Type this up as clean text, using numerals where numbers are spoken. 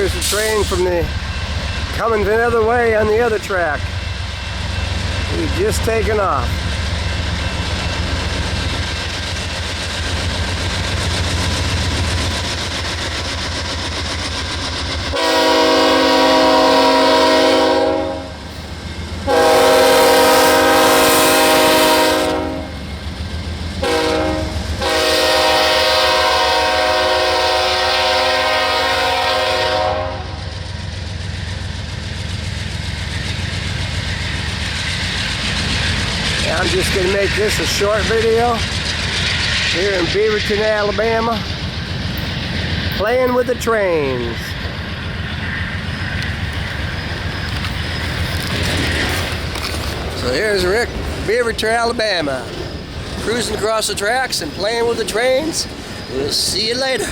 Here's the train from coming the other way on the other track. We've just taken off. I'm just going to make this a short video here in Beaverton, Alabama, playing with the trains. So here's Rick, Beaverton, Alabama, cruising across the tracks and playing with the trains. We'll see you later.